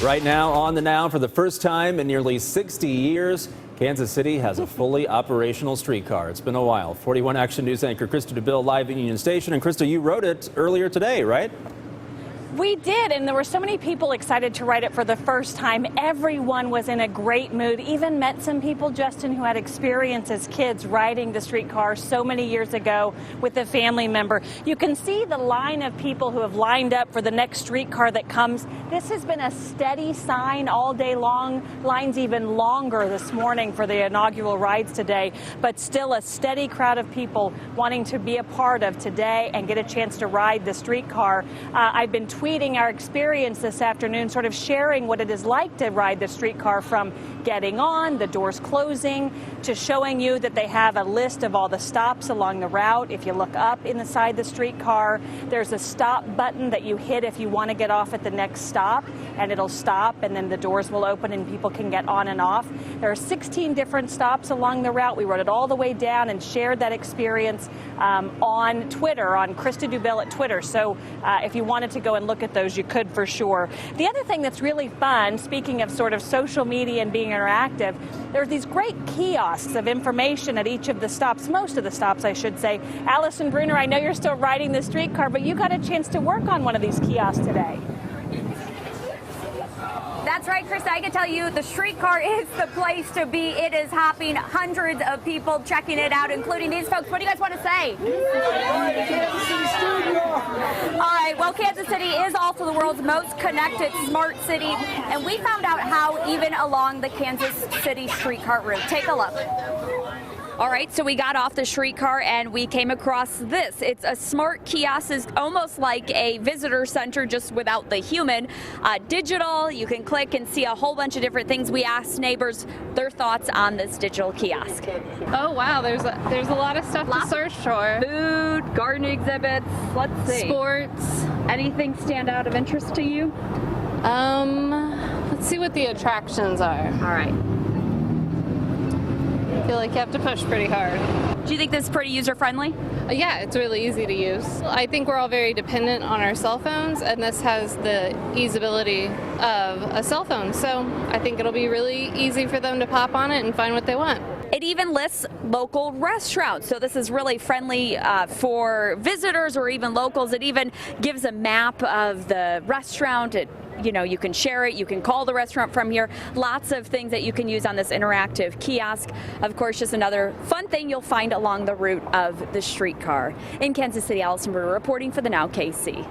Right now, on the now, for the first time in nearly 60 years, Kansas City has a fully operational streetcar. It's been a while. 41 Action News anchor Krista DeBille live in Union Station. And Krista, you wrote it earlier today, right? We did, and there were so many people excited to ride it for the first time. Everyone was in a great mood. Even met some people, Justin, who had experience as kids riding the streetcar so many years ago with a family member. You can see the line of people who have lined up for the next streetcar that comes. This has been a steady sign all day long. Lines even longer this morning for the inaugural rides today, but still a steady crowd of people wanting to be a part of today and get a chance to ride the streetcar. I've been tweeting our experience this afternoon, sort of sharing what it is like to ride the streetcar, from getting on, the doors closing, to showing you that they have a list of all the stops along the route. If you look up inside the streetcar, there's a stop button that you hit if you want to get off at the next stop, and it'll stop, and then the doors will open and people can get on and off. There are 16 different stops along the route. We wrote it all the way down and shared that experience on Twitter, on Krista DeBille at Twitter. So if you wanted to go and look at those, you could for sure. The other thing that's really fun, speaking of sort of social media and being interactive, there's these great kiosks of information at each of the stops, most of the stops, I should say. Allison Bruner, I know you're still riding the streetcar, but you got a chance to work on one of these kiosks today. That's right, Krista. I can tell you the streetcar is the place to be. It is hopping. Hundreds of people checking it out, including these folks. What do you guys want to say? All right. Well, Kansas City is also the world's most connected smart city, and we found out how even along the Kansas City Streetcar route. Take a look. All right, so we got off the streetcar and we came across this. It's a smart kiosk. It's almost like a visitor center, just without the human. Digital, you can click and see a whole bunch of different things. We asked neighbors their thoughts on this digital kiosk. Oh wow, there's a lot of stuff to search for. Food, garden exhibits, let's see. Sports. Anything stand out of interest to you? Let's see what the attractions are. All right. I feel like you have to push pretty hard. Do you think this is pretty user-friendly? Yeah, it's really easy to use. I think we're all very dependent on our cell phones, and this has the easeability of a cell phone. So I think it'll be really easy for them to pop on it and find what they want. It even lists local restaurants, so this is really friendly for visitors or even locals. It even gives a map of the restaurant. You can share it, you can call the restaurant from here. Lots of things that you can use on this interactive kiosk. Of course, just another fun thing you'll find along the route of the streetcar. In Kansas City, Allison Brewer reporting for the Now KC.